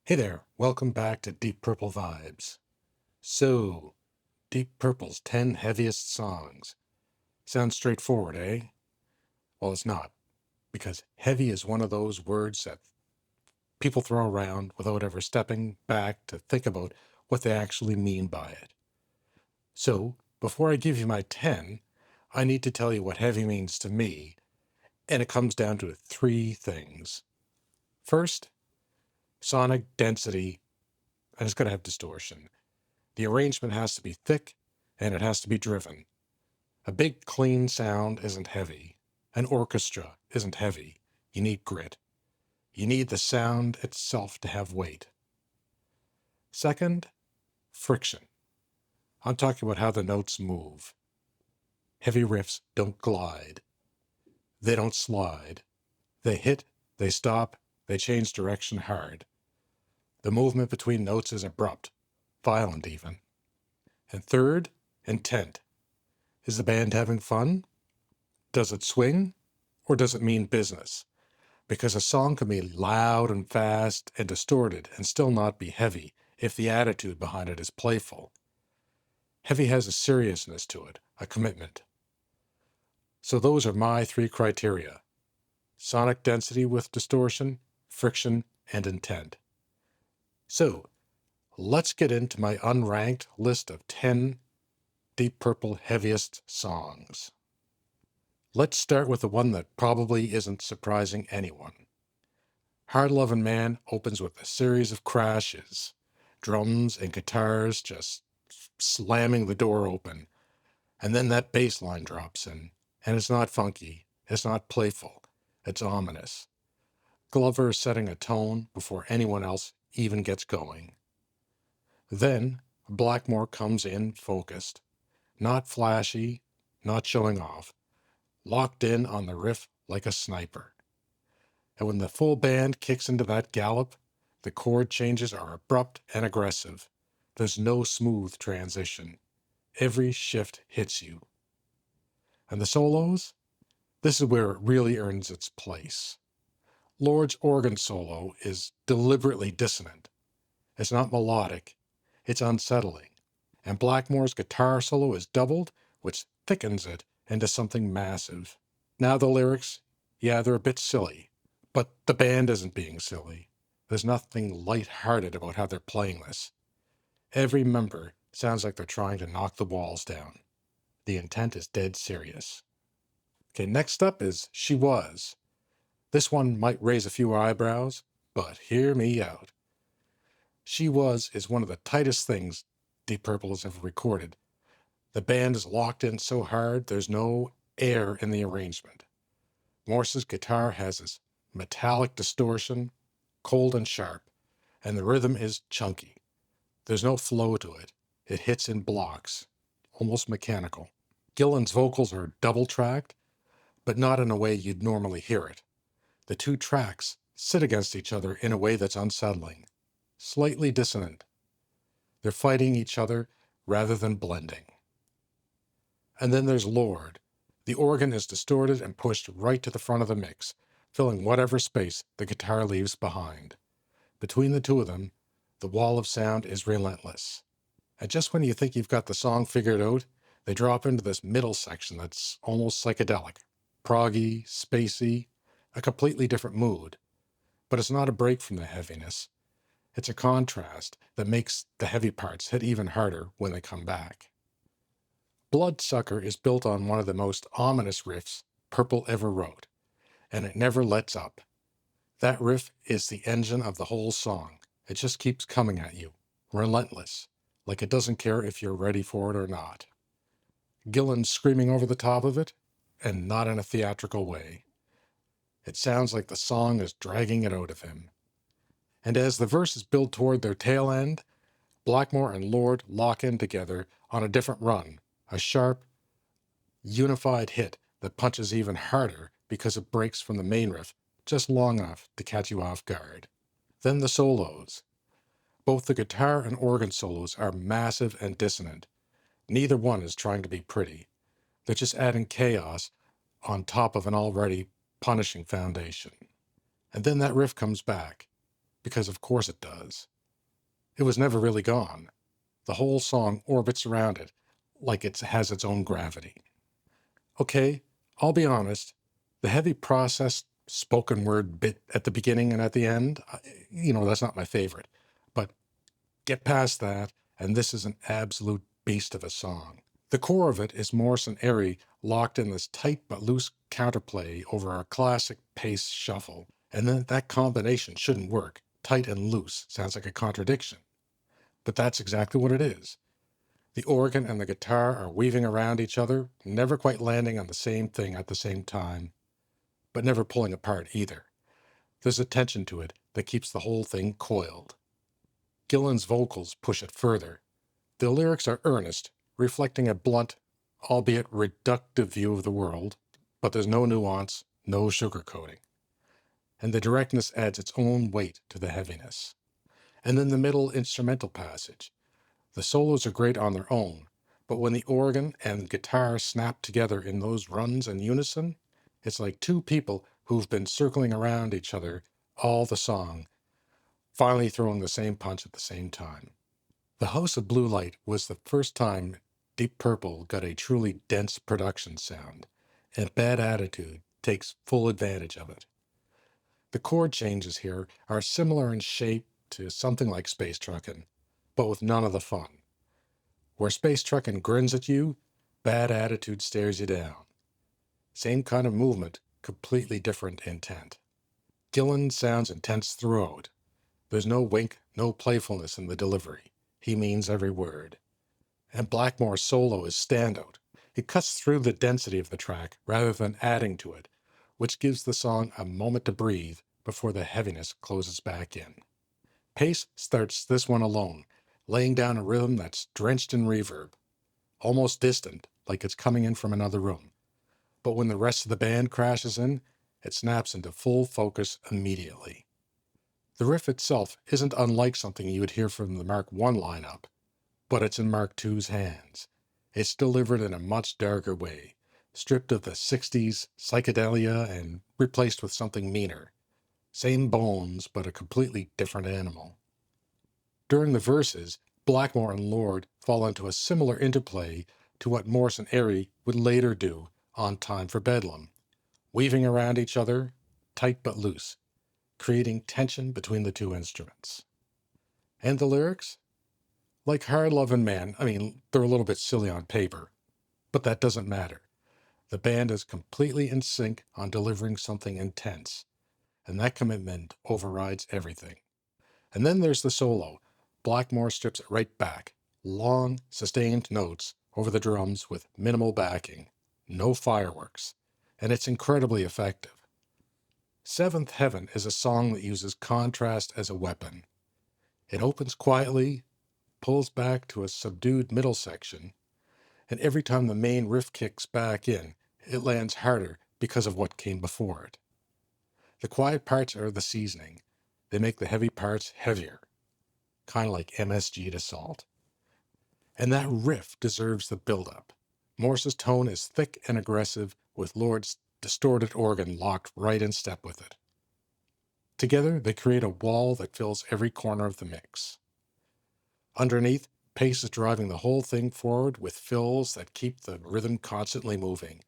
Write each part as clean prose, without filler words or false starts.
Hey there, welcome back to Deep Purple Vibes. So, Deep Purple's 10 heaviest songs. Sounds straightforward, eh? Well, it's not, because heavy is one of those words that people throw around without ever stepping back to think about what they actually mean by it. So, before I give you my 10, I need to tell you what heavy means to me, and it comes down to three things. First, sonic density, and it's going to have distortion. The arrangement has to be thick, and it has to be driven. A big, clean sound isn't heavy. An orchestra isn't heavy. You need grit. You need the sound itself to have weight. Second, friction. I'm talking about how the notes move. Heavy riffs don't glide. They don't slide. They hit, they stop, they change direction hard. The movement between notes is abrupt, violent even. And third, intent. Is the band having fun? Does it swing? Or does it mean business? Because a song can be loud and fast and distorted and still not be heavy if the attitude behind it is playful. Heavy has a seriousness to it, a commitment. So those are my three criteria: sonic density with distortion, friction, and intent. So let's get into my unranked list of 10 Deep Purple heaviest songs. Let's start with the one that probably isn't surprising anyone. Hard Lovin' Man opens with a series of crashes, drums and guitars just slamming the door open, and then that bass line drops in, and it's not funky, it's not playful, it's ominous. Glover is setting a tone before anyone else even gets going. Then Blackmore comes in focused, not flashy, not showing off, locked in on the riff like a sniper. And when the full band kicks into that gallop, the chord changes are abrupt and aggressive. There's no smooth transition. Every shift hits you. And the solos? This is where it really earns its place. Lord's organ solo is deliberately dissonant. It's not melodic. It's unsettling. And Blackmore's guitar solo is doubled, which thickens it into something massive. Now the lyrics, yeah, they're a bit silly. But the band isn't being silly. There's nothing light-hearted about how they're playing this. Every member sounds like they're trying to knock the walls down. The intent is dead serious. Okay, next up is She Was. This one might raise a few eyebrows, but hear me out. She Was is one of the tightest things Deep Purple has ever recorded. The band is locked in so hard there's no air in the arrangement. Morse's guitar has this metallic distortion, cold and sharp, and the rhythm is chunky. There's no flow to it. It hits in blocks, almost mechanical. Gillan's vocals are double-tracked, but not in a way you'd normally hear it. The two tracks sit against each other in a way that's unsettling, slightly dissonant. They're fighting each other rather than blending. And then there's Lord. The organ is distorted and pushed right to the front of the mix, filling whatever space the guitar leaves behind. Between the two of them, the wall of sound is relentless. And just when you think you've got the song figured out, they drop into this middle section that's almost psychedelic, proggy, spacey, a completely different mood. But it's not a break from the heaviness. It's a contrast that makes the heavy parts hit even harder when they come back. Bloodsucker is built on one of the most ominous riffs Purple ever wrote, and it never lets up. That riff is the engine of the whole song. It just keeps coming at you, relentless, like it doesn't care if you're ready for it or not. Gillan screaming over the top of it, and not in a theatrical way. It sounds like the song is dragging it out of him. And as the verses build toward their tail end, Blackmore and Lord lock in together on a different run, a sharp, unified hit that punches even harder because it breaks from the main riff just long enough to catch you off guard. Then the solos. Both the guitar and organ solos are massive and dissonant. Neither one is trying to be pretty. They're just adding chaos on top of an already punishing foundation. And then that riff comes back. because of course it does. It was never really gone. The whole song orbits around it, like it has its own gravity. Okay, I'll be honest, the heavy processed spoken word bit at the beginning and at the end, that's not my favorite. But get past that, and this is an absolute beast of a song. The core of it is Morse and Airy locked in this tight but loose counterplay over our classic pace shuffle, and then that combination shouldn't work. Tight and loose sounds like a contradiction, but that's exactly what it is. The organ and the guitar are weaving around each other, never quite landing on the same thing at the same time, but never pulling apart either. There's a tension to it that keeps the whole thing coiled. Gillan's vocals push it further. The lyrics are earnest, reflecting a blunt, albeit reductive view of the world, but there's no nuance, no sugarcoating. And the directness adds its own weight to the heaviness. And then the middle instrumental passage. The solos are great on their own, but when the organ and guitar snap together in those runs in unison, it's like two people who've been circling around each other all the song, finally throwing the same punch at the same time. The House of Blue Light was the first time Deep Purple got a truly dense production sound, and Bad Attitude takes full advantage of it. The chord changes here are similar in shape to something like Space Truckin', but with none of the fun. Where Space Truckin' grins at you, Bad Attitude stares you down. Same kind of movement, completely different intent. Gillan sounds intense throughout. There's no wink, no playfulness in the delivery. He means every word. And Blackmore's solo is standout. It cuts through the density of the track rather than adding to it, which gives the song a moment to breathe before the heaviness closes back in. Pace starts this one alone, laying down a rhythm that's drenched in reverb, almost distant, like it's coming in from another room. But when the rest of the band crashes in, it snaps into full focus immediately. The riff itself isn't unlike something you would hear from the Mark I lineup, but it's in Mark II's hands. It's delivered in a much darker way, stripped of the 60s psychedelia and replaced with something meaner. Same bones, but a completely different animal. During the verses, Blackmore and Lord fall into a similar interplay to what Morse and Airy would later do on Time for Bedlam, weaving around each other, tight but loose, creating tension between the two instruments. And the lyrics? Like Hard Lovin' Man, they're a little bit silly on paper, but that doesn't matter. The band is completely in sync on delivering something intense, and that commitment overrides everything. And then there's the solo. Blackmore strips it right back. Long, sustained notes over the drums with minimal backing. No fireworks. And it's incredibly effective. Seventh Heaven is a song that uses contrast as a weapon. It opens quietly, pulls back to a subdued middle section, and every time the main riff kicks back in, it lands harder because of what came before it. The quiet parts are the seasoning. They make the heavy parts heavier, kind of like MSG to salt. And that riff deserves the build-up. Morse's tone is thick and aggressive, with Lord's distorted organ locked right in step with it. Together, they create a wall that fills every corner of the mix. Underneath, Pace is driving the whole thing forward with fills that keep the rhythm constantly moving,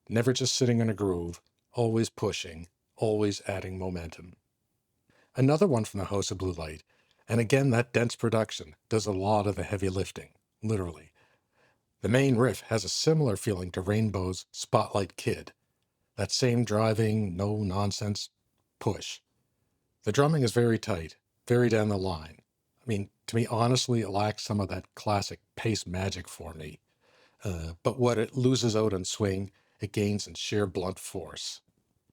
never just sitting in a groove, always pushing, always adding momentum. Another one from the House of Blue Light, and again that dense production does a lot of the heavy lifting, literally. The main riff has a similar feeling to Rainbow's Spotlight Kid, that same driving, no-nonsense push. The drumming is very tight, very down the line. To me, honestly, it lacks some of that classic Pace magic for me. But what it loses out in swing, it gains in sheer blunt force.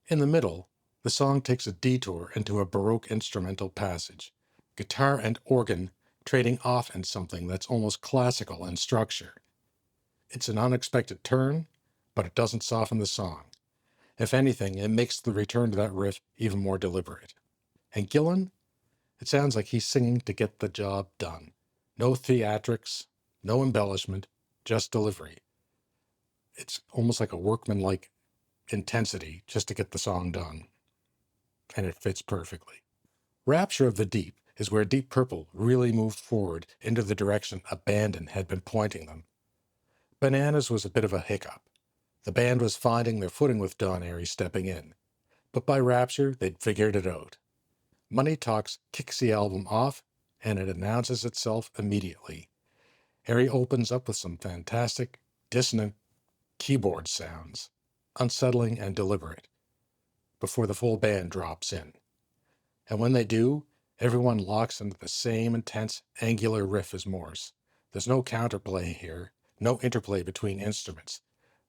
In the middle, the song takes a detour into a Baroque instrumental passage, guitar and organ trading off in something that's almost classical in structure. It's an unexpected turn, but it doesn't soften the song. If anything, it makes the return to that riff even more deliberate. And Gillan? It sounds like he's singing to get the job done. No theatrics, no embellishment, just delivery. It's almost like a workmanlike intensity just to get the song done. And it fits perfectly. Rapture of the Deep is where Deep Purple really moved forward into the direction Abandon had been pointing them. Bananas was a bit of a hiccup. The band was finding their footing with Don Airey stepping in, but by Rapture, they'd figured it out. Money Talks kicks the album off, and it announces itself immediately. Airey opens up with some fantastic, dissonant keyboard sounds, unsettling and deliberate, before the full band drops in. And when they do, everyone locks into the same intense, angular riff as Morse. There's no counterplay here, no interplay between instruments.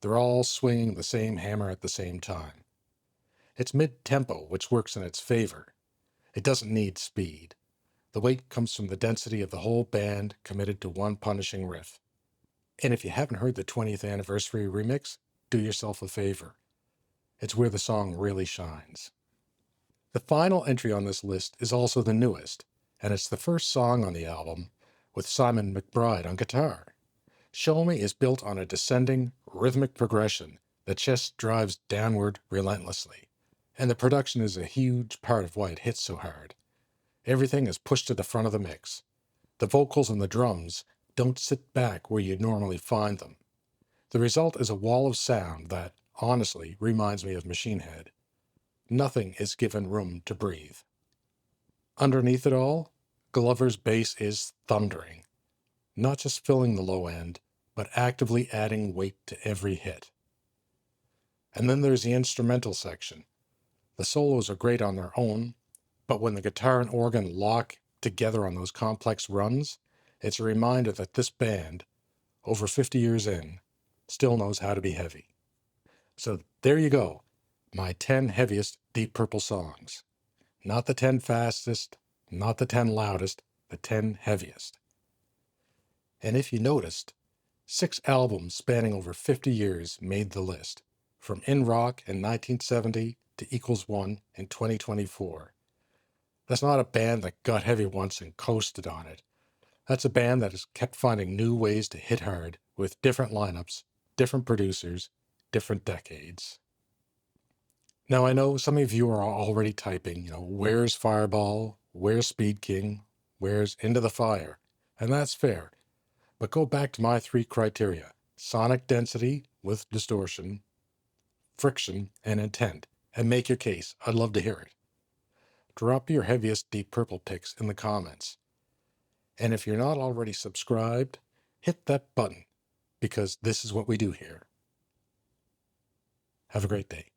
They're all swinging the same hammer at the same time. It's mid-tempo, which works in its favor. It doesn't need speed. The weight comes from the density of the whole band committed to one punishing riff. And if you haven't heard the 20th anniversary remix, do yourself a favor. It's where the song really shines. The final entry on this list is also the newest, and it's the first song on the album with Simon McBride on guitar. Show Me is built on a descending, rhythmic progression that just drives downward relentlessly, and the production is a huge part of why it hits so hard. Everything is pushed to the front of the mix. The vocals and the drums don't sit back where you'd normally find them. The result is a wall of sound that, honestly, reminds me of Machine Head. Nothing is given room to breathe. Underneath it all, Glover's bass is thundering, not just filling the low end, but actively adding weight to every hit. And then there's the instrumental section. The solos are great on their own, but when the guitar and organ lock together on those complex runs, it's a reminder that this band, over 50 years in, still knows how to be heavy. So there you go, my 10 heaviest Deep Purple songs. Not the 10 fastest, not the 10 loudest, the 10 heaviest. And if you noticed, 6 albums spanning over 50 years made the list, from In Rock in 1970 to Equals One in 2024. That's not a band that got heavy once and coasted on it. That's a band that has kept finding new ways to hit hard with different lineups, different producers, different decades. Now, I know some of you are already typing, where's Fireball? Where's Speed King? Where's Into the Fire? And that's fair. But go back to my 3 criteria: sonic density with distortion, friction, and intent, and make your case. I'd love to hear it. Drop your heaviest Deep Purple picks in the comments. And if you're not already subscribed, hit that button, because this is what we do here. Have a great day.